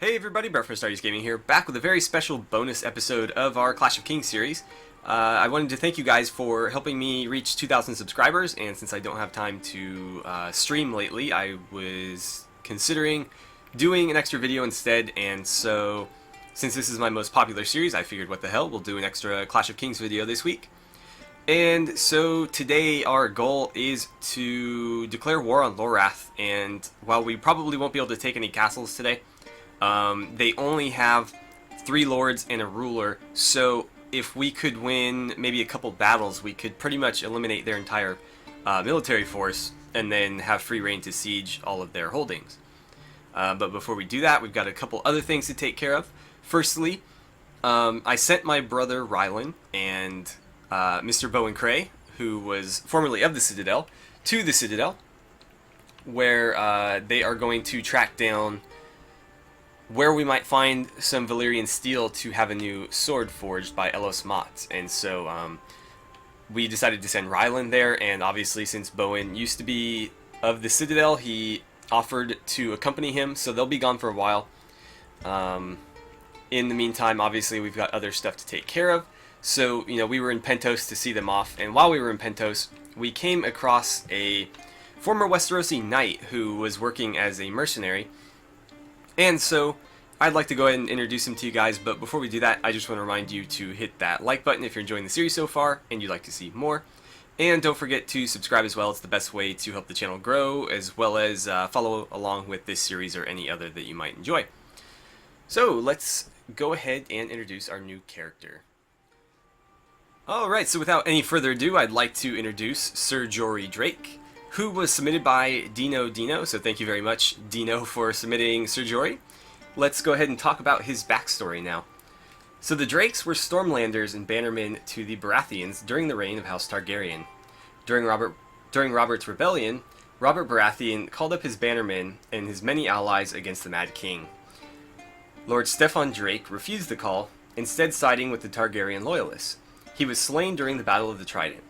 Hey everybody, Brett for AstartesGaming here, back with a very special bonus episode of our Clash of Kings series. I wanted to thank you guys for helping me reach 2,000 subscribers, and since I don't have time to stream lately, I was considering doing an extra video instead, and so since this is my most popular series, I figured what the hell, we'll do an extra Clash of Kings video this week. And so today our goal is to declare war on Lorath, and while we probably won't be able to take any castles today, they only have 3 lords and a ruler, so if we could win maybe a couple battles, we could pretty much eliminate their entire military force and then have free reign to siege all of their holdings. But before we do that, we've got a couple other things to take care of. Firstly, I sent my brother Rylan and Mr. Bowen Cray, who was formerly of the Citadel, to the Citadel, where they are going to track down where we might find some Valyrian steel to have a new sword forged by Elos Mott. And so we decided to send Rylan there, and obviously since Bowen used to be of the Citadel, he offered to accompany him, so they'll be gone for a while. In the meantime, obviously we've got other stuff to take care of, so we were in Pentos to see them off, and while we were in Pentos, we came across a former Westerosi knight who was working as a mercenary. And so, I'd like to go ahead and introduce him to you guys, but before we do that, I just want to remind you to hit that like button if you're enjoying the series so far and you'd like to see more. And don't forget to subscribe as well. It's the best way to help the channel grow, as well as follow along with this series or any other that you might enjoy. So, let's go ahead and introduce our new character. Alright, so without any further ado, I'd like to introduce Ser Jory Drake, who was submitted by Dino, so thank you very much, Dino, for submitting Ser Jory. Let's go ahead and talk about his backstory now. So the Drakes were Stormlanders and bannermen to the Baratheons during the reign of House Targaryen. During Robert's rebellion, Robert Baratheon called up his bannermen and his many allies against the Mad King. Lord Steffon Drake refused the call, instead siding with the Targaryen loyalists. He was slain during the Battle of the Trident,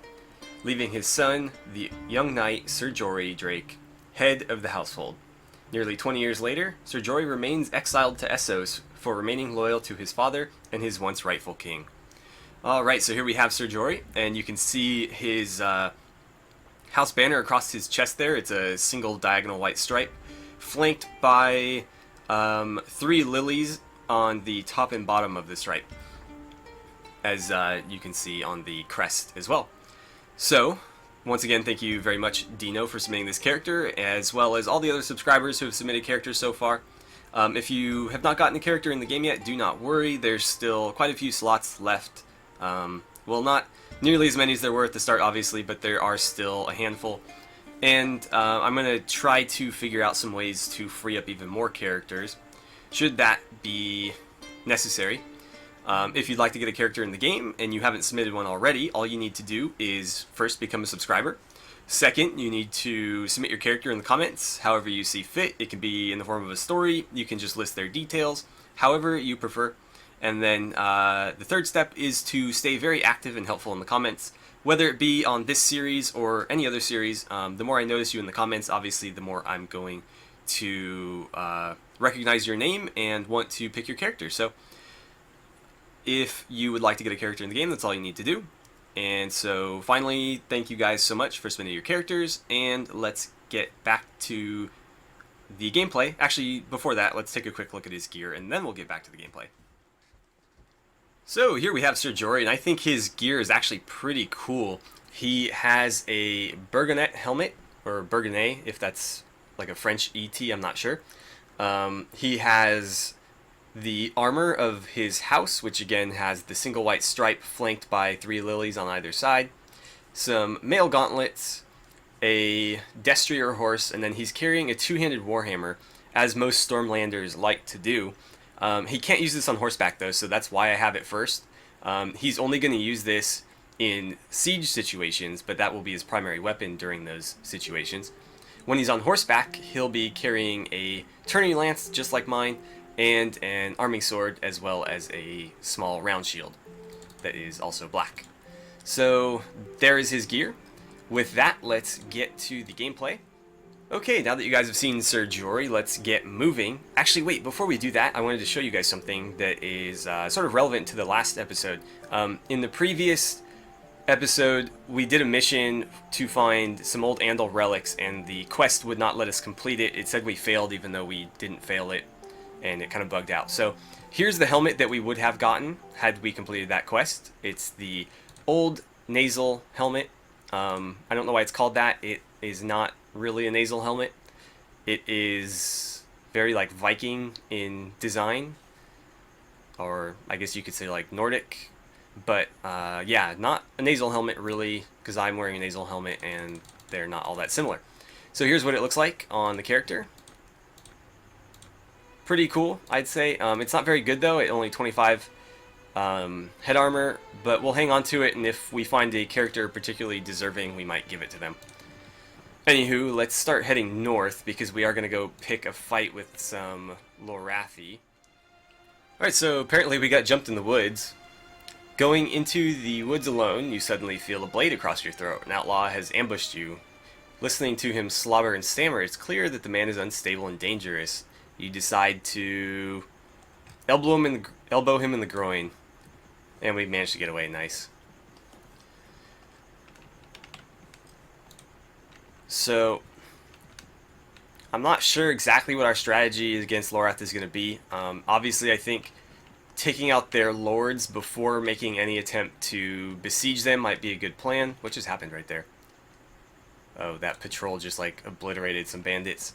leaving his son, the young knight Ser Jory Drake, head of the household. Nearly 20 years later, Ser Jory remains exiled to Essos for remaining loyal to his father and his once rightful king. Alright, so here we have Ser Jory, and you can see his house banner across his chest there. It's a single diagonal white stripe, flanked by 3 lilies on the top and bottom of the stripe, as you can see on the crest as well. So, once again, thank you very much, Dino, for submitting this character, as well as all the other subscribers who have submitted characters so far. If you have not gotten a character in the game yet, do not worry. There's still quite a few slots left. Well, not nearly as many as there were at the start, obviously, but there are still a handful. And I'm going to try to figure out some ways to free up even more characters, should that be necessary. If you'd like to get a character in the game and you haven't submitted one already, all you need to do is first become a subscriber. Second, you need to submit your character in the comments however you see fit. It can be in the form of a story, you can just list their details, however you prefer. And then the third step is to stay very active and helpful in the comments, whether it be on this series or any other series. The more I notice you in the comments, obviously the more I'm going to recognize your name and want to pick your character. So if you would like to get a character in the game, that's all you need to do. And so finally, thank you guys so much for submitting your characters, and let's get back to the gameplay. Actually, before that, let's take a quick look at his gear, and then we'll get back to the gameplay. So here we have Ser Jory, and I think his gear is actually pretty cool. He has a Burgonet helmet, or Burgonet, if that's like a French ET, I'm not sure. He has the armor of his house, which again has the single white stripe flanked by 3 lilies on either side, some mail gauntlets, a destrier horse, and then he's carrying a 2-handed warhammer, as most Stormlanders like to do. He can't use this on horseback though, so that's why I have it first. He's only going to use this in siege situations, but that will be his primary weapon during those situations. When he's on horseback, he'll be carrying a tourney lance just like mine, and an arming sword, as well as a small round shield that is also black. So there is his gear. With that, let's get to the gameplay. Okay, now that you guys have seen Ser Jory, let's get moving. Actually, wait, before we do that, I wanted to show you guys something that is sort of relevant to the last episode. In the previous episode, we did a mission to find some old Andal relics, and the quest would not let us complete it. It said we failed even though we didn't fail it, and it kind of bugged out. So here's the helmet that we would have gotten had we completed that quest. It's the old Nasal Helmet. I don't know why it's called that. It is not really a nasal helmet. It is very like Viking in design, or I guess you could say like Nordic, but yeah, not a nasal helmet really, because I'm wearing a nasal helmet and they're not all that similar. So here's what it looks like on the character. Pretty cool, I'd say. It's not very good though. It only 25 head armor, but we'll hang on to it, and if we find a character particularly deserving, we might give it to them. Anywho, let's start heading north, because we are going to go pick a fight with some Lorathi. Alright, so apparently we got jumped in the woods. Going into the woods alone, you suddenly feel a blade across your throat. An outlaw has ambushed you. Listening to him slobber and stammer, it's clear that the man is unstable and dangerous. You decide to elbow him in the groin. And we managed to get away, nice. So, I'm not sure exactly what our strategy against Lorath is going to be. Obviously, I think taking out their lords before making any attempt to besiege them might be a good plan. What just happened right there? Oh, that patrol just like obliterated some bandits.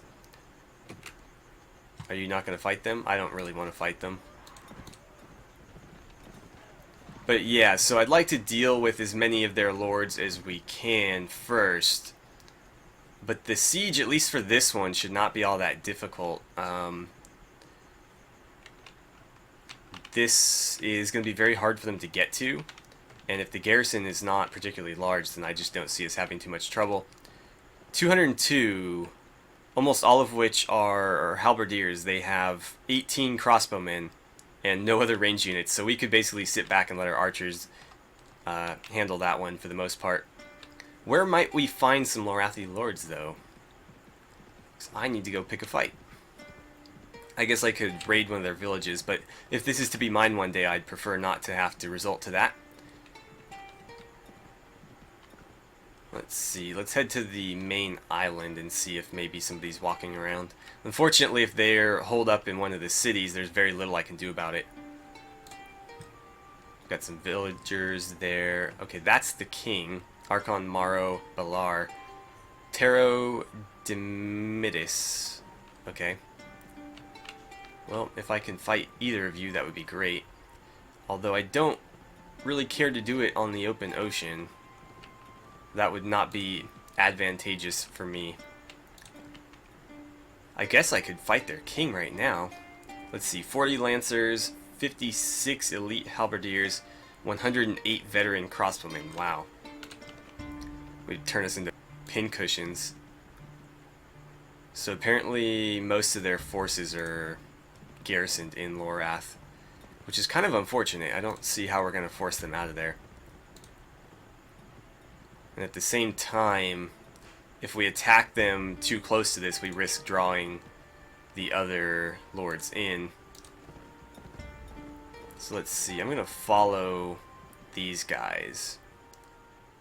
Are you not going to fight them? I don't really want to fight them. But yeah, so I'd like to deal with as many of their lords as we can first. But the siege, at least for this one, should not be all that difficult. This is going to be very hard for them to get to. And if the garrison is not particularly large, then I just don't see us having too much trouble. 202, almost all of which are halberdiers. They have 18 crossbowmen and no other range units. So we could basically sit back and let our archers handle that one for the most part. Where might we find some Lorathi lords, though? Because I need to go pick a fight. I guess I could raid one of their villages, but if this is to be mine one day, I'd prefer not to have to resort to that. Let's see, let's head to the main island and see if maybe somebody's walking around. Unfortunately, if they're holed up in one of the cities, there's very little I can do about it. Got some villagers there. Okay, that's the king. Archon Maro Balar. Taro Dimitis. Okay. Well, if I can fight either of you, that would be great. Although I don't really care to do it on the open ocean. That would not be advantageous for me. I guess I could fight their king right now. Let's see, 40 lancers, 56 elite halberdiers, 108 veteran crossbowmen. Wow. Would turn us into pincushions. So apparently most of their forces are garrisoned in Lorath, which is kind of unfortunate. I don't see how we're going to force them out of there. And at the same time, if we attack them too close to this, we risk drawing the other lords in. So let's see. I'm going to follow these guys.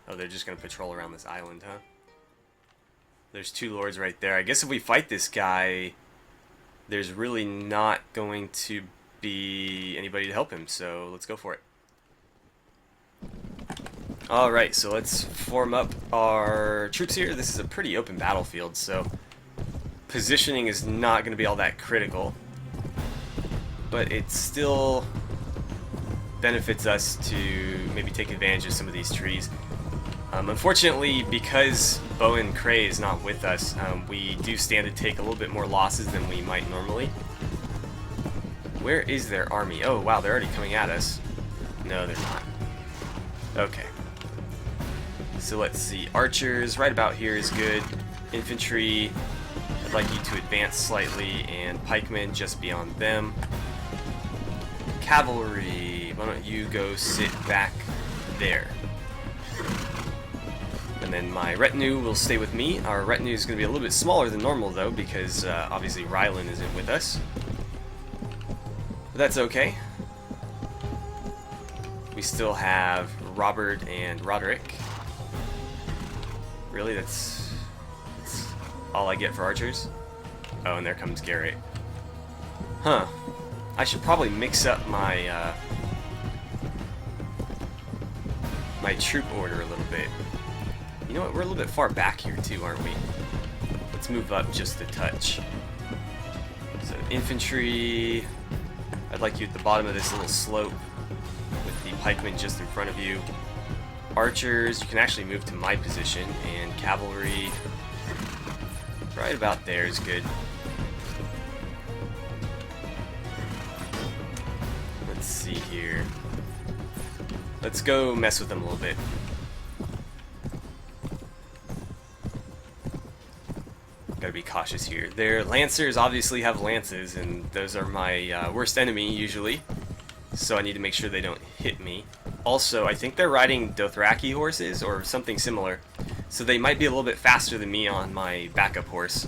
Oh, they're just going to patrol around this island, huh? There's two lords right there. I guess if we fight this guy, there's really not going to be anybody to help him, so let's go for it. Alright, so let's form up our troops here. This is a pretty open battlefield, so positioning is not going to be all that critical. But it still benefits us to maybe take advantage of some of these trees. Unfortunately, because Bowen Cray is not with us, we do stand to take a little bit more losses than we might normally. Where is their army? Oh, wow, they're already coming at us. No, they're not. Okay. So let's see. Archers, right about here is good. Infantry, I'd like you to advance slightly, and pikemen just beyond them. Cavalry, why don't you go sit back there? And then my retinue will stay with me. Our retinue is going to be a little bit smaller than normal, though, because obviously Rylan isn't with us. But that's okay. We still have Robert and Roderick. Really? That's all I get for archers? Oh, and there comes Garrett. Huh. I should probably mix up my my troop order a little bit. You know what? We're a little bit far back here too, aren't we? Let's move up just a touch. So infantry, I'd like you at the bottom of this little slope with the pikemen just in front of you. Archers, you can actually move to my position, and cavalry right about there is good. Let's see here. Let's go mess with them a little bit. Gotta be cautious here. Their lancers obviously have lances, and those are my worst enemy usually, so I need to make sure they don't hit me. Also, I think they're riding Dothraki horses or something similar, so they might be a little bit faster than me on my backup horse.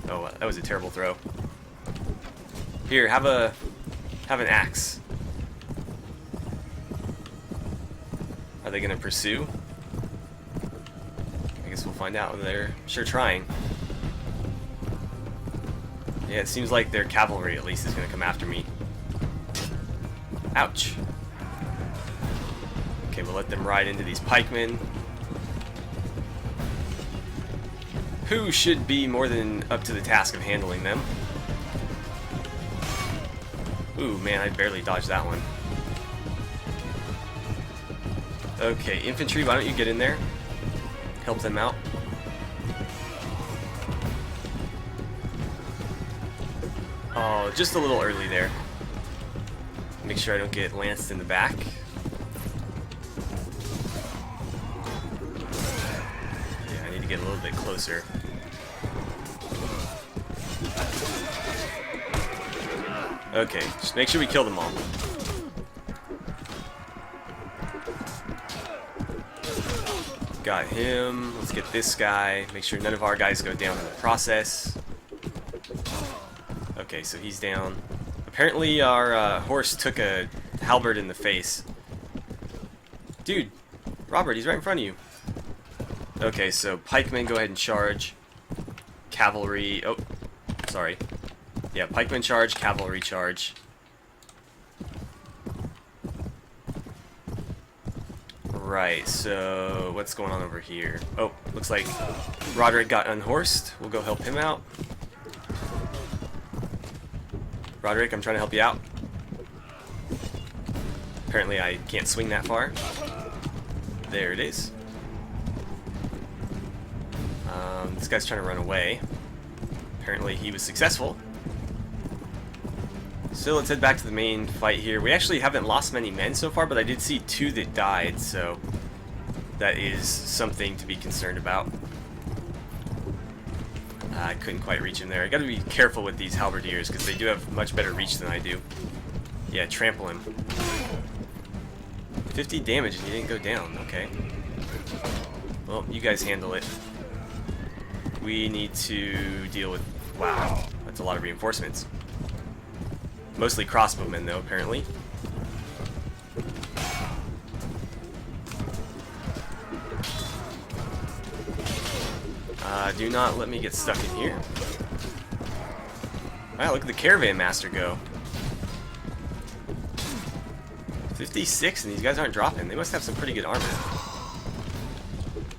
Oh, that was a terrible throw. Here, have an axe. Are they gonna pursue? I guess we'll find out. They're sure trying. Yeah, it seems like their cavalry at least is gonna come after me. Ouch. Okay, we'll let them ride into these pikemen, who should be more than up to the task of handling them. Ooh, man, I barely dodged that one. Okay, infantry, why don't you get in there? Help them out. Oh, just a little early there. Make sure I don't get lanced in the back. Yeah, I need to get a little bit closer. Okay, just make sure we kill them all. Got him. Let's get this guy. Make sure none of our guys go down in the process. Okay, so he's down. Apparently our horse took a halberd in the face. Dude, Robert, he's right in front of you. Okay, so pikemen, go ahead and charge. Cavalry, oh, sorry. Yeah, pikemen charge, cavalry charge. Right, so what's going on over here? Oh, looks like Roderick got unhorsed. We'll go help him out. Roderick, I'm trying to help you out. Apparently I can't swing that far. There it is. This guy's trying to run away. Apparently he was successful. So let's head back to the main fight here. We actually haven't lost many men so far, but I did see 2 that died, so that is something to be concerned about. I couldn't quite reach him there. I gotta be careful with these halberdiers because they do have much better reach than I do. Yeah, trample him. 50 damage and he didn't go down. Okay. Well, you guys handle it. We need to deal with... Wow, that's a lot of reinforcements. Mostly crossbowmen, though, apparently. Do not let me get stuck in here. Wow, look at the caravan master go. 56, and these guys aren't dropping. They must have some pretty good armor.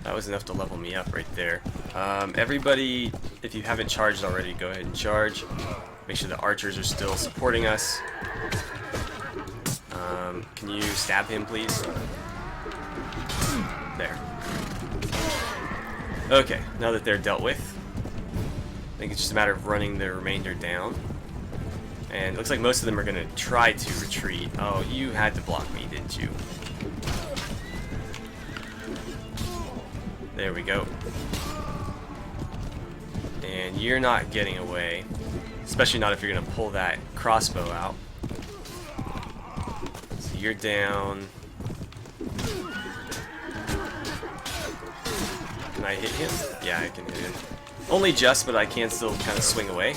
That was enough to level me up right there. Everybody, if you haven't charged already, go ahead and charge. Make sure the archers are still supporting us. Can you stab him, please? There. Okay, now that they're dealt with, I think it's just a matter of running the remainder down. And it looks like most of them are going to try to retreat. Oh, you had to block me, didn't you? There we go. And you're not getting away. Especially not if you're going to pull that crossbow out. So you're down. I hit him? Yeah, I can hit him. Only just, but I can still kind of swing away.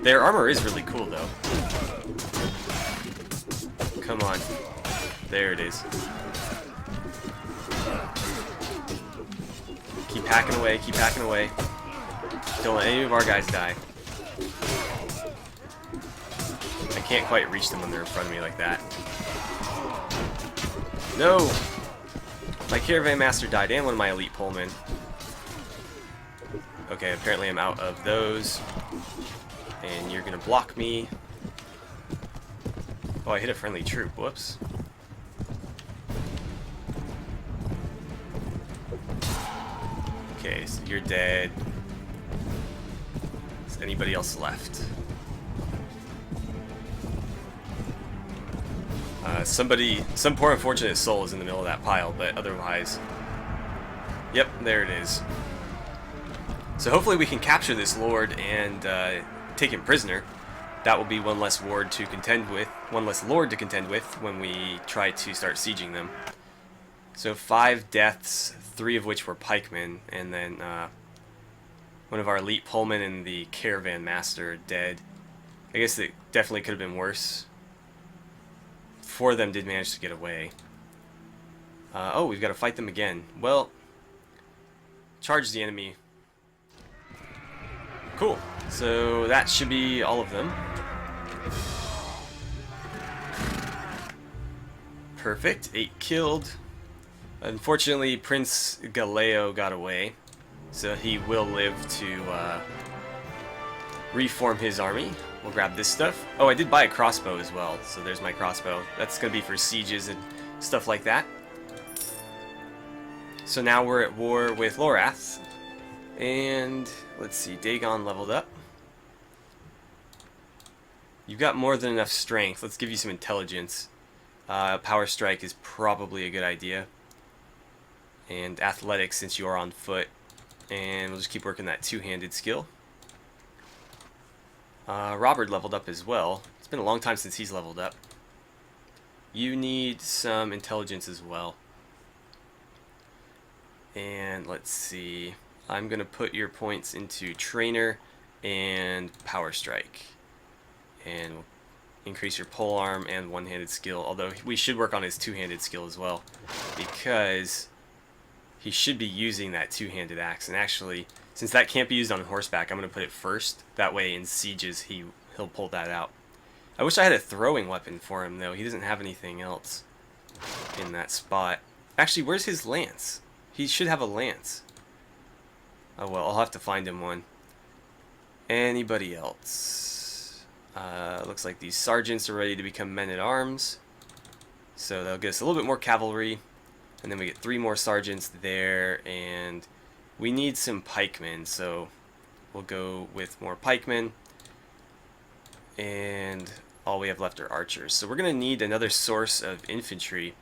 Their armor is really cool, though. Come on. There it is. Keep hacking away, keep hacking away. Don't let any of our guys die. I can't quite reach them when they're in front of me like that. No! My caravan master died, and one of my elite polemen. Okay, apparently I'm out of those. And you're gonna block me. Oh, I hit a friendly troop. Whoops. Okay, so you're dead. Is anybody else left? Some poor unfortunate soul is in the middle of that pile, but otherwise... Yep, there it is. So hopefully we can capture this lord and take him prisoner. That will be one less lord to contend with when we try to start sieging them. So 5 deaths, 3 of which were pikemen, and then one of our elite polemen and the caravan master dead. I guess it definitely could have been worse. 4 of them did manage to get away. Oh, we've got to fight them again. Well, charge the enemy. Cool. So that should be all of them. Perfect. 8 killed. Unfortunately, Prince Galeo got away, so he will live to reform his army. We'll grab this stuff. Oh, I did buy a crossbow as well, so there's my crossbow. That's going to be for sieges and stuff like that. So now we're at war with Lorath. And let's see, Dagon leveled up. You've got more than enough strength. Let's give you some intelligence. Power strike is probably a good idea. And athletics since you are on foot. And we'll just keep working that two-handed skill. Robert leveled up as well. It's been a long time since he's leveled up. You need some intelligence as well. And let's see. I'm going to put your points into trainer and power strike. And we'll increase your polearm and one-handed skill. Although we should work on his two-handed skill as well. Because he should be using that two-handed axe. And actually, since that can't be used on horseback, I'm going to put it first. That way in sieges he'll pull that out. I wish I had a throwing weapon for him though. He doesn't have anything else in that spot. Actually, where's his lance? He should have a lance. Oh well, I'll have to find him one. Anybody else? Looks like these sergeants are ready to become men-at-arms. So that'll get us a little bit more cavalry. And then we get 3 more sergeants there, and we need some pikemen, so we'll go with more pikemen. And all we have left are archers. So we're going to need another source of infantry,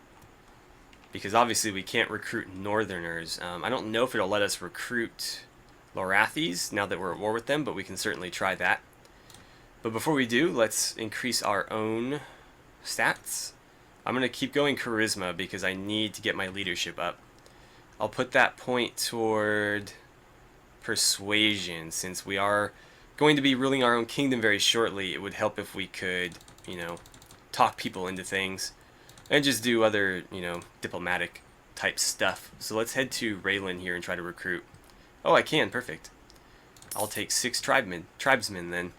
because obviously we can't recruit northerners. I don't know if it'll let us recruit Lorathis now that we're at war with them, but we can certainly try that. But before we do, let's increase our own stats. I'm going to keep going charisma because I need to get my leadership up. I'll put that point toward persuasion. Since we are going to be ruling our own kingdom very shortly, it would help if we could, talk people into things and just do other, diplomatic type stuff. So let's head to Raylan here and try to recruit. Oh, I can. Perfect. I'll take 6 tribesmen then.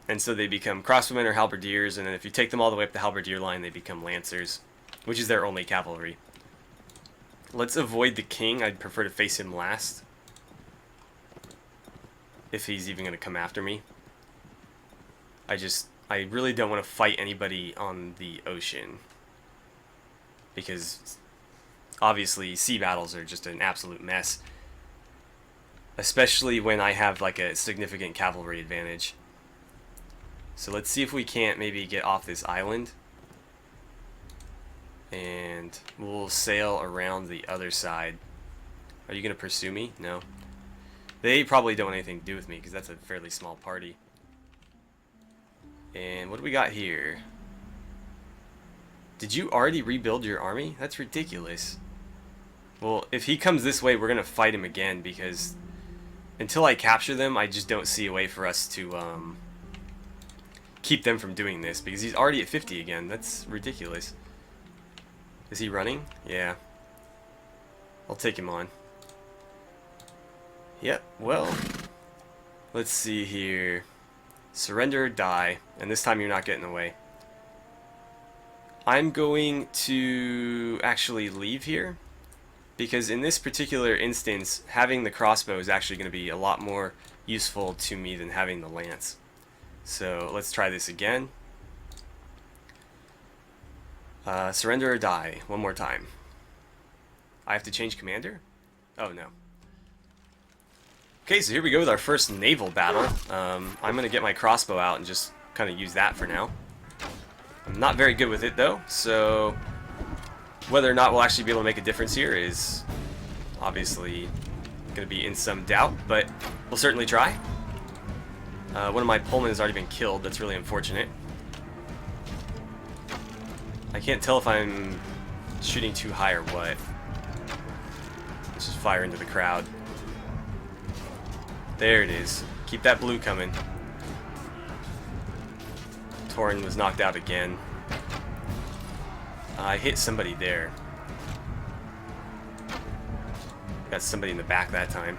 And so they become crossbowmen or halberdiers, and then if you take them all the way up the halberdier line, they become lancers, which is their only cavalry. Let's avoid the king. I'd prefer to face him last, if he's even going to come after me. I really don't want to fight anybody on the ocean, because obviously sea battles are just an absolute mess, especially when I have like a significant cavalry advantage. So let's see if we can't maybe get off this island, and we'll sail around the other side. Are you going to pursue me? No. They probably don't want anything to do with me because that's a fairly small party. And what do we got here? Did you already rebuild your army? That's ridiculous. Well, if he comes this way, we're going to fight him again, because until I capture them, I just don't see a way for us to keep them from doing this, because he's already at 50 again. That's ridiculous. Is he running? Yeah. I'll take him on. Yep, well, let's see here. Surrender or die, and this time you're not getting away. I'm going to actually leave here, because in this particular instance, having the crossbow is actually going to be a lot more useful to me than having the lance. So let's try this again. Surrender or die, one more time. I have to change commander? Oh no. Okay, so here we go with our first naval battle. I'm going to get my crossbow out and just kind of use that for now. I'm not very good with it though, so whether or not we'll actually be able to make a difference here is obviously going to be in some doubt, but we'll certainly try. One of my Pullman has already been killed. That's really unfortunate. I can't tell if I'm shooting too high or what. Let's just fire into the crowd. There it is. Keep that blue coming. Torrin was knocked out again. I hit somebody there. Got somebody in the back that time.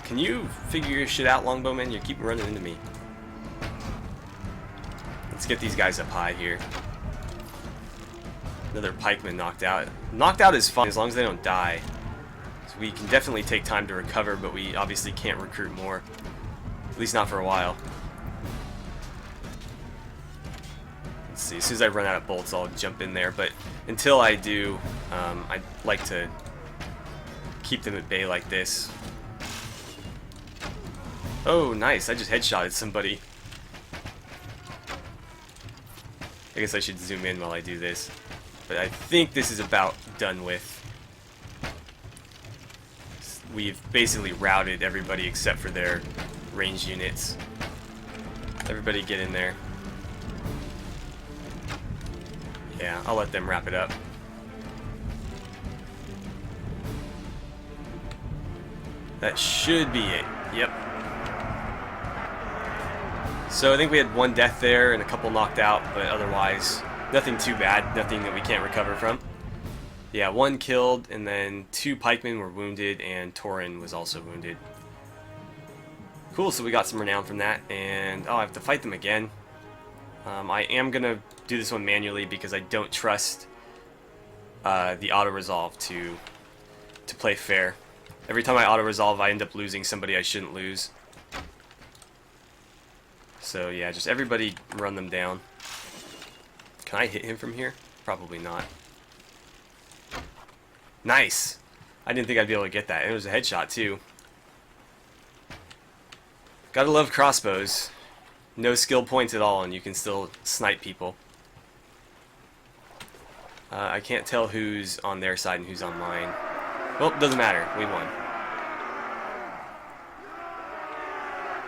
Can you figure your shit out, Longbowman? You keep running into me. Let's get these guys up high here. Another pikeman knocked out. Knocked out is fine as long as they don't die. So we can definitely take time to recover, but we obviously can't recruit more. At least not for a while. Let's see, as soon as I run out of bolts, I'll jump in there, but until I do, I'd like to keep them at bay like this. Oh, nice, I just headshotted somebody. I guess I should zoom in while I do this. But I think this is about done with. We've basically routed everybody except for their ranged units. Everybody get in there. Yeah, I'll let them wrap it up. That should be it. Yep. So I think we had one death there and a couple knocked out, but otherwise nothing too bad, nothing that we can't recover from. Yeah, one killed, and then 2 pikemen were wounded, and Torrin was also wounded. Cool, so we got some renown from that, and oh, I have to fight them again. I am going to do this one manually because I don't trust the auto-resolve to play fair. Every time I auto-resolve, I end up losing somebody I shouldn't lose. So yeah, just everybody run them down. Can I hit him from here? Probably not. Nice! I didn't think I'd be able to get that. It was a headshot too. Gotta love crossbows. No skill points at all and you can still snipe people. I can't tell who's on their side and who's on mine. Well, doesn't matter. We won.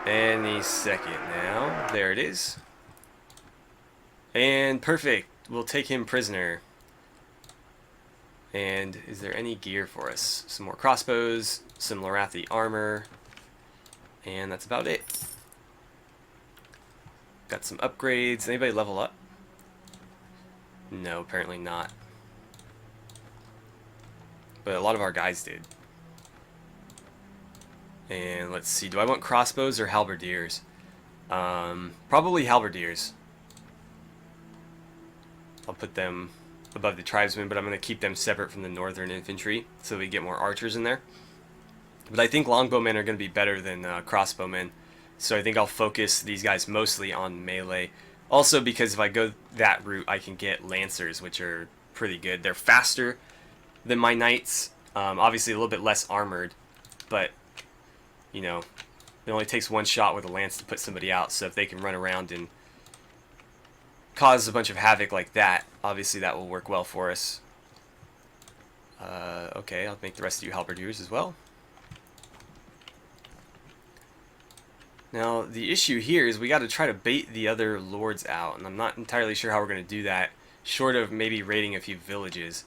Any second now. There it is. And perfect. We'll take him prisoner. And is there any gear for us? Some more crossbows, some Lorathi armor, and that's about it. Got some upgrades. Anybody level up? No, apparently not. But a lot of our guys did. And let's see, do I want crossbows or halberdiers? Probably halberdiers. I'll put them above the tribesmen, but I'm going to keep them separate from the northern infantry so we get more archers in there. But I think longbowmen are going to be better than crossbowmen, so I think I'll focus these guys mostly on melee. Also because if I go that route, I can get lancers, which are pretty good. They're faster than my knights, obviously a little bit less armored, but you know, it only takes one shot with a lance to put somebody out, so if they can run around and cause a bunch of havoc like that, obviously that will work well for us. Okay, I'll make the rest of you halberdiers as well. Now, the issue here is we got to try to bait the other lords out, and I'm not entirely sure how we're going to do that. short of maybe raiding a few villages.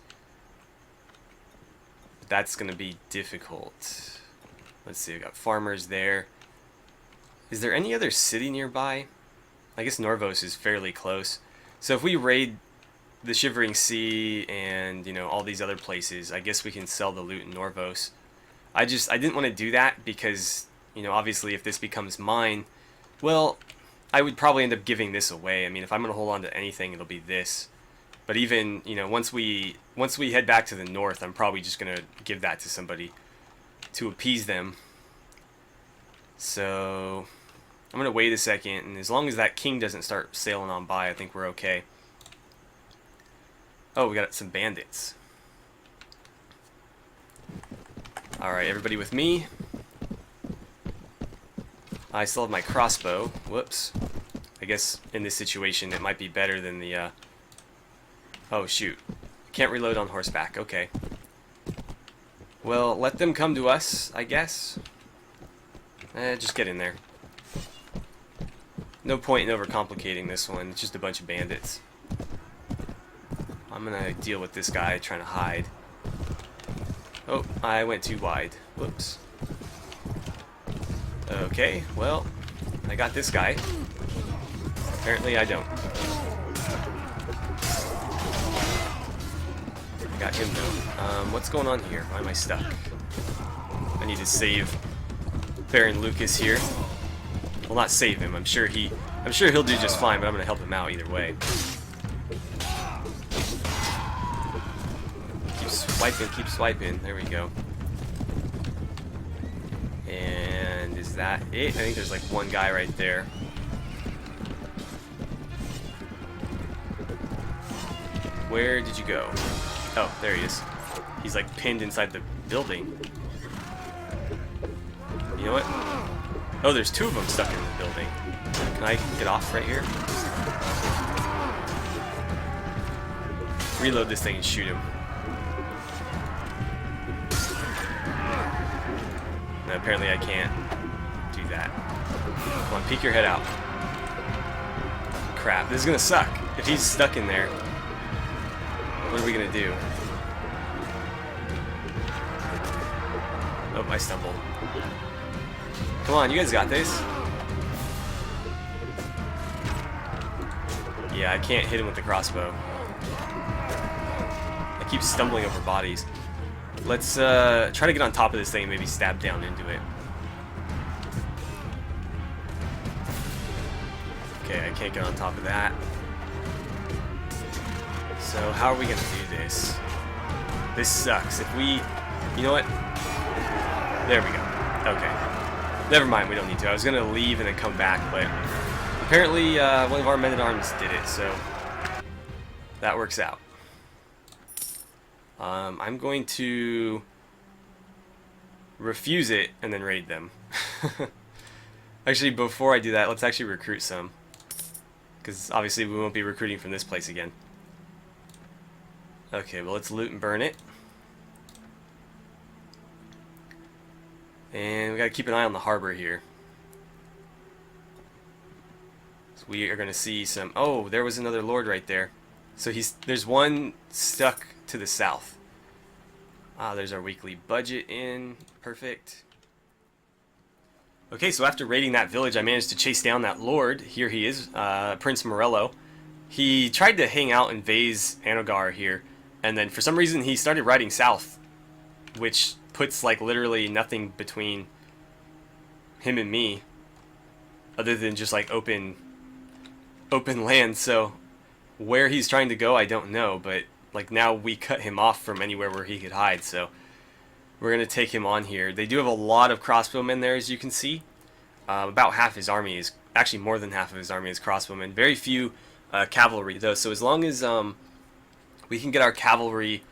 But that's going to be difficult. Let's see, we got farmers there. Is there any other city nearby? I guess Norvos is fairly close. So if we raid the Shivering Sea and, you know, all these other places, I guess we can sell the loot in Norvos. I didn't want to do that because, you know, obviously if this becomes mine, well, I would probably end up giving this away. I mean, if I'm going to hold on to anything, it'll be this. But even, you know, once we head back to the north, I'm probably just going to give that to somebody to appease them. So I'm going to wait a second, and as long as that king doesn't start sailing on by, I think we're okay. Oh, we got some bandits. Alright, everybody with me. I still have my crossbow. Whoops. I guess in this situation it might be better than the... Oh, shoot. Can't reload on horseback. Okay. Well, let them come to us, I guess. Just get in there. No point in overcomplicating this one. It's just a bunch of bandits. I'm gonna deal with this guy trying to hide. Oh, I went too wide. Whoops. Okay, well, I got this guy. Apparently I don't. I got him though. What's going on here? Why am I stuck? I need to save Baron Lucas here. Well, not save him. I'm sure he'll do just fine, but I'm gonna help him out either way. Keep swiping. There we go. And is that it? I think there's like one guy right there. Where did you go? Oh, there he is. He's like pinned inside the building. You know what? Oh, there's two of them stuck in the building. Can I get off right here? Reload this thing and shoot him. No, apparently I can't do that. Come on, peek your head out. Crap, this is gonna suck. If he's stuck in there, what are we gonna do? Oh, I stumbled. Come on, you guys got this. Yeah, I can't hit him with the crossbow. I keep stumbling over bodies. Let's try to get on top of this thing and maybe stab down into it. Okay, I can't get on top of that. So how are we gonna do this? This sucks. If we... You know what? There we go. Okay. Never mind, we don't need to. I was gonna leave and then come back, but apparently one of our men-at-arms did it, so that works out. I'm going to refuse it and then raid them. Actually, before I do that, let's actually recruit some. Because obviously we won't be recruiting from this place again. Okay, well let's loot and burn it. And we gotta keep an eye on the harbor here. So we are gonna see some... Oh, there was another lord right there. So there's one stuck to the south. Ah, there's our weekly budget in. Perfect. Okay, so after raiding that village, I managed to chase down that lord. Here he is, Prince Morello. He tried to hang out in Vase Anogar here, and then for some reason he started riding south, which puts like literally nothing between him and me, other than just like open land. So where he's trying to go, I don't know, but like now we cut him off from anywhere where he could hide, so we're going to take him on here. They do have a lot of crossbowmen there, as you can see. About half his army is, actually more than half of his army is crossbowmen. Very few cavalry, though, so as long as we can get our cavalry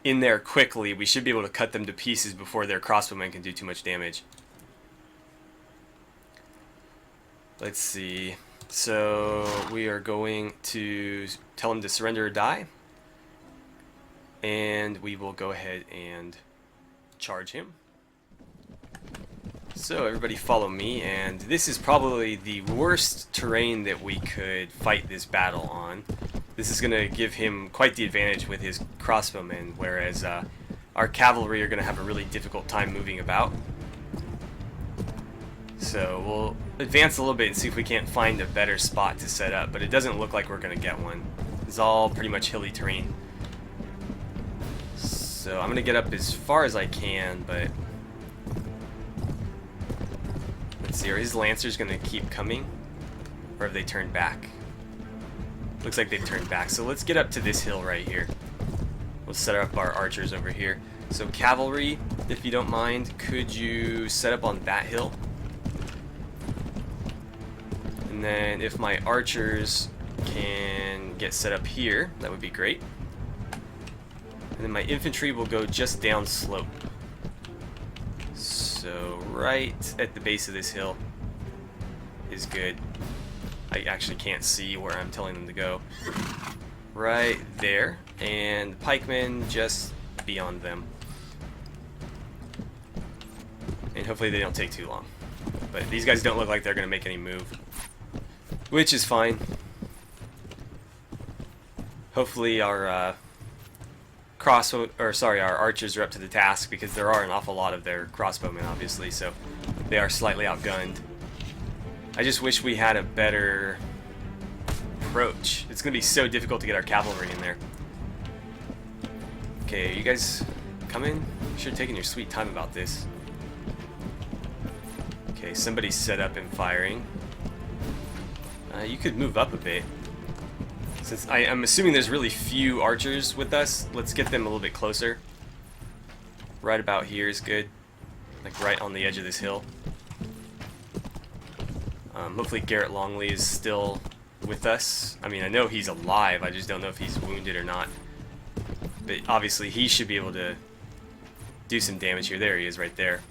in there quickly, we should be able to cut them to pieces before their crossbowmen can do too much damage. Let's see. So we are going to tell him to surrender or die. And we will go ahead and charge him. So everybody follow me, and this is probably the worst terrain that we could fight this battle on. This is going to give him quite the advantage with his crossbowmen, whereas our cavalry are going to have a really difficult time moving about. So we'll advance a little bit and see if we can't find a better spot to set up, but it doesn't look like we're going to get one. It's all pretty much hilly terrain. So I'm going to get up as far as I can, but let's see, are his lancers going to keep coming? Or have they turned back? Looks like they've turned back. So let's get up to this hill right here. We'll set up our archers over here. So cavalry, if you don't mind, could you set up on that hill? And then if my archers can get set up here, that would be great. And then my infantry will go just down slope. So right at the base of this hill is good. I actually can't see where I'm telling them to go. Right there. And pikemen just beyond them. And hopefully they don't take too long. But these guys don't look like they're going to make any move, which is fine. Hopefully our our archers are up to the task, because there are an awful lot of their crossbowmen, obviously, so they are slightly outgunned. I just wish we had a better approach. It's going to be so difficult to get our cavalry in there. Okay, you guys come in? You should have taken your sweet time about this. Okay, somebody's set up and firing. You could move up a bit. Since I'm assuming there's really few archers with us, let's get them a little bit closer. Right about here is good. Like right on the edge of this hill. Hopefully Garrett Longley is still with us. I mean, I know he's alive, I just don't know if he's wounded or not. But obviously he should be able to do some damage here. There he is right there.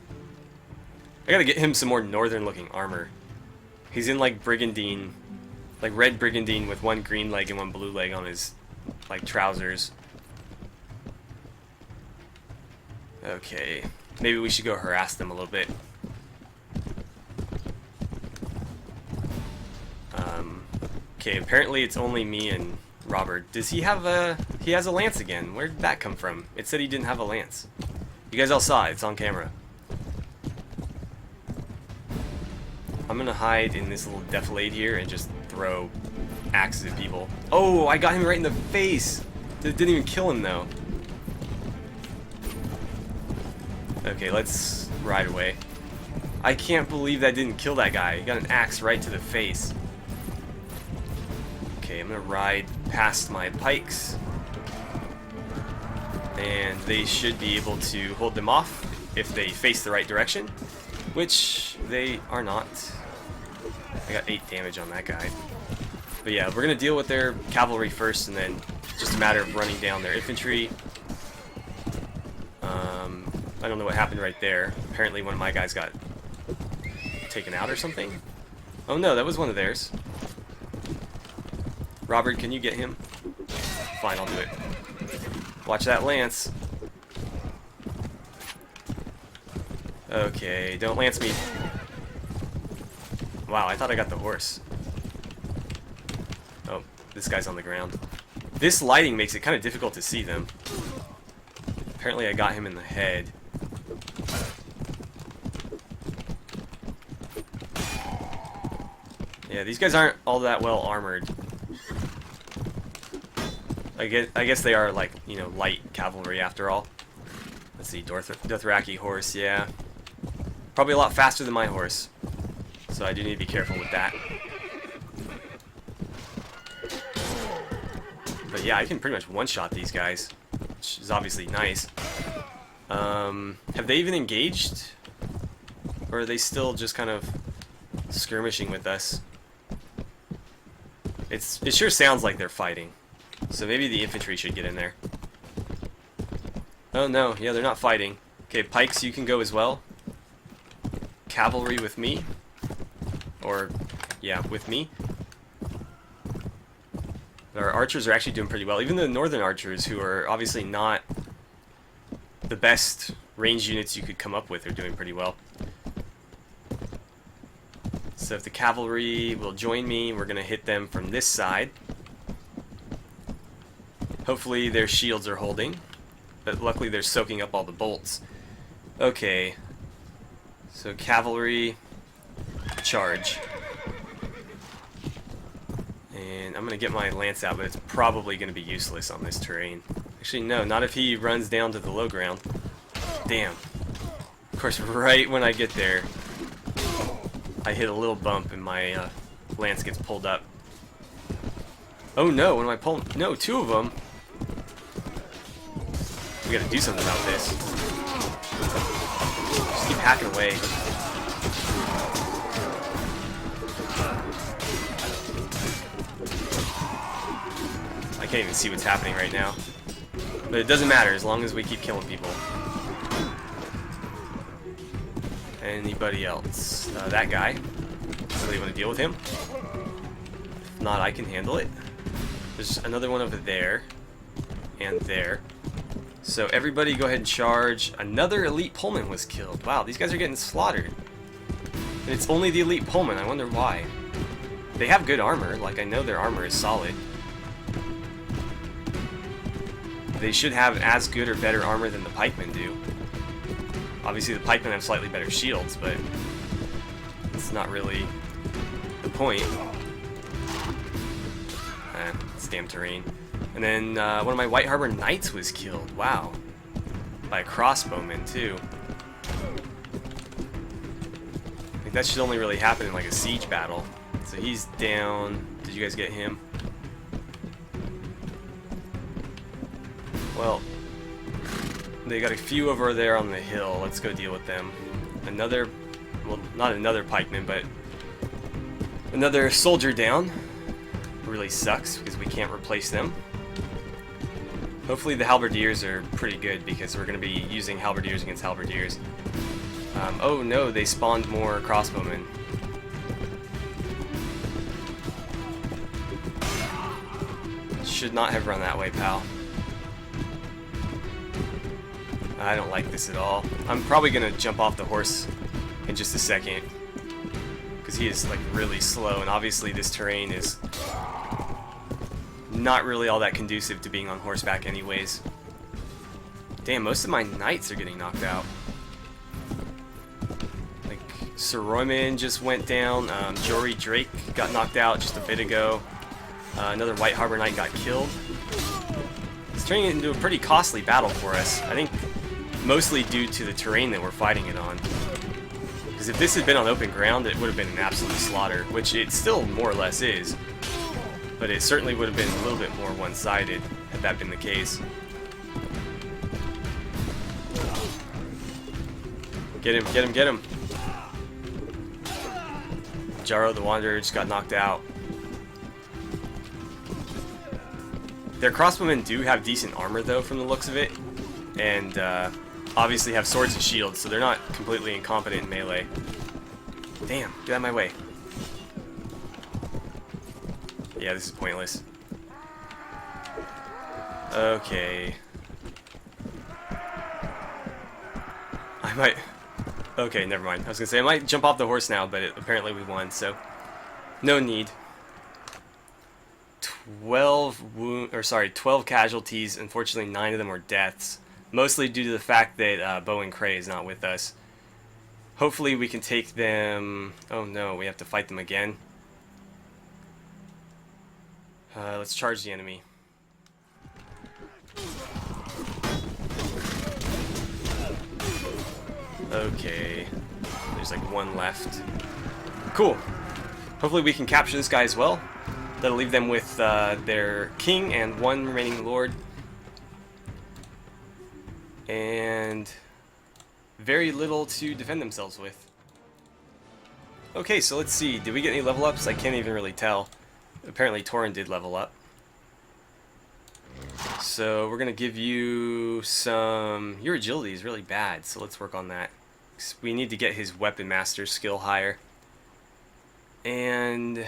I gotta get him some more northern looking armor. He's in like brigandine, like red brigandine with one green leg and one blue leg on his like trousers. Okay, maybe we should go harass them a little bit. Okay, apparently it's only me and Robert. Does he have a... He has a lance again. Where did that come from? It said he didn't have a lance. You guys all saw it. It's on camera. I'm gonna hide in this little defilade here and just throw axes at people. Oh, I got him right in the face! It didn't even kill him, though. Okay, let's ride away. I can't believe that didn't kill that guy. He got an axe right to the face. Okay, I'm gonna ride past my pikes. And they should be able to hold them off if they face the right direction, which they are not. I got 8 damage on that guy. But yeah, we're gonna deal with their cavalry first, and then just a matter of running down their infantry. I don't know what happened right there. Apparently one of my guys got taken out or something. Oh no, that was one of theirs. Robert, can you get him? Fine, I'll do it. Watch that lance. Okay, don't lance me. Wow, I thought I got the horse. Oh, this guy's on the ground. This lighting makes it kind of difficult to see them. Apparently I got him in the head. Yeah, these guys aren't all that well armored. I guess they are, like, you know, light cavalry after all. Let's see, Dothraki horse, yeah. Probably a lot faster than my horse. So I do need to be careful with that. But yeah, I can pretty much one-shot these guys, which is obviously nice. Have they even engaged? Or are they still just kind of skirmishing with us? It sure sounds like they're fighting. So maybe the infantry should get in there. Oh no, yeah, they're not fighting. Okay, pikes, you can go as well. Cavalry with me. Or, yeah, with me. Our archers are actually doing pretty well. Even the northern archers, who are obviously not the best ranged units you could come up with, are doing pretty well. So if the cavalry will join me, we're going to hit them from this side. Hopefully their shields are holding, but luckily they're soaking up all the bolts. Okay, so cavalry, charge. And I'm going to get my lance out, but it's probably going to be useless on this terrain. Actually, no, not if he runs down to the low ground. Damn. Of course, right when I get there, I hit a little bump and my lance gets pulled up. Oh no, when am I pulling? No, two of them. We gotta do something about this. Just keep hacking away. I can't even see what's happening right now. But it doesn't matter as long as we keep killing people. Anybody else? That guy. Really want to deal with him? If not, I can handle it. There's another one over there. And there. So everybody go ahead and charge. Another elite Pullman was killed. Wow, these guys are getting slaughtered. And it's only the elite Pullman. I wonder why. They have good armor. Like, I know their armor is solid. They should have as good or better armor than the pikemen do. Obviously the pikemen have slightly better shields, but it's not really the point. It's damn terrain. And then one of my White Harbor Knights was killed. Wow. By a crossbowman, too. I think that should only really happen in like a siege battle. So he's down. Did you guys get him? Well, they got a few over there on the hill. Let's go deal with them. Another, well, not another pikeman, but another soldier down. Really sucks because we can't replace them. Hopefully the halberdiers are pretty good because we're going to be using halberdiers against halberdiers. Oh no, they spawned more crossbowmen. Should not have run that way, pal. I don't like this at all. I'm probably going to jump off the horse in just a second. Because he is like really slow, and obviously this terrain is not really all that conducive to being on horseback anyways. Damn, most of my knights are getting knocked out. Like, Ser Royman just went down. Jory Drake got knocked out just a bit ago. Another White Harbor Knight got killed. It's turning into a pretty costly battle for us. I think mostly due to the terrain that we're fighting it on. Because if this had been on open ground, it would have been an absolute slaughter, which it still more or less is. But it certainly would have been a little bit more one-sided had that been the case. Get him, get him, get him! Jaro the Wanderer just got knocked out. Their crossbowmen do have decent armor though from the looks of it. And obviously have swords and shields, so they're not completely incompetent in melee. Damn, get out of my way. Yeah, this is pointless. Okay. I might... Okay, never mind. I was gonna say, I might jump off the horse now, but apparently we won, so... No need. 12 casualties. Unfortunately, 9 of them were deaths. Mostly due to the fact that Bowen Cray is not with us. Hopefully we can take them... Oh no, we have to fight them again. Let's charge the enemy. Okay. There's like one left. Cool. Hopefully we can capture this guy as well. That'll leave them with their king and one remaining lord. And very little to defend themselves with. Okay, so let's see. Did we get any level ups? I can't even really tell. Apparently Torin did level up. So we're going to give you some... Your agility is really bad, so let's work on that. We need to get his weapon master skill higher. And...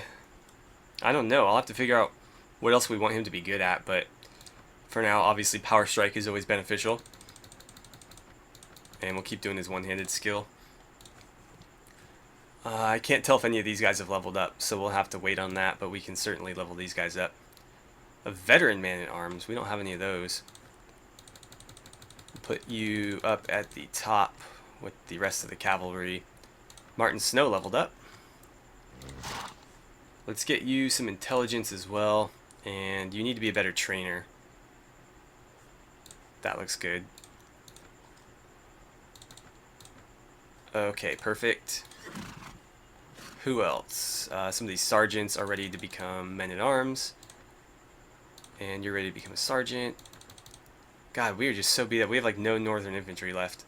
I don't know. I'll have to figure out what else we want him to be good at, but for now, obviously Power Strike is always beneficial. And we'll keep doing his one-handed skill. I can't tell if any of these guys have leveled up, so we'll have to wait on that, but we can certainly level these guys up. A veteran man-at-arms. We don't have any of those. Put you up at the top with the rest of the cavalry. Martin Snow leveled up. Let's get you some intelligence as well, and you need to be a better trainer. That looks good. Okay, perfect. Who else? Some of these sergeants are ready to become men-at-arms. And you're ready to become a sergeant. God, we are just so beat up. We have like no northern infantry left.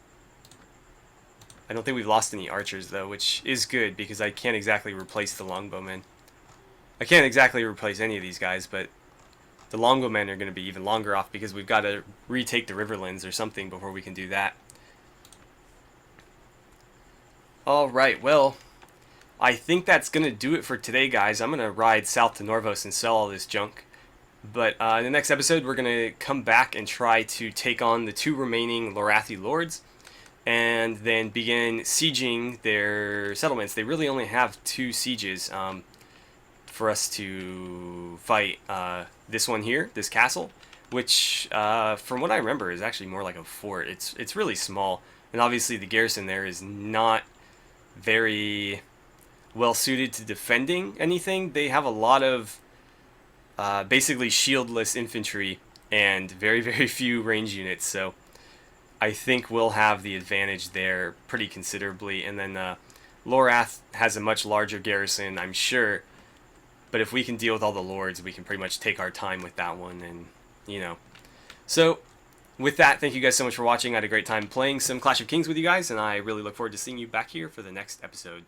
I don't think we've lost any archers though, which is good because I can't exactly replace the longbowmen. I can't exactly replace any of these guys, but the longbowmen are going to be even longer off because we've got to retake the Riverlands or something before we can do that. Alright, well, I think that's going to do it for today, guys. I'm going to ride south to Norvos and sell all this junk. But in the next episode, we're going to come back and try to take on the 2 remaining Lorathi lords and then begin sieging their settlements. They really only have 2 sieges for us to fight. This one here, this castle, which from what I remember is actually more like a fort. It's really small, and obviously the garrison there is not very well suited to defending anything. They have a lot of basically shieldless infantry and very, very few range units, so I think we'll have the advantage there pretty considerably. And then Lorath has a much larger garrison, I'm sure, but if we can deal with all the lords, we can pretty much take our time with that one, and, you know. So, with that, thank you guys so much for watching. I had a great time playing some Clash of Kings with you guys, and I really look forward to seeing you back here for the next episode.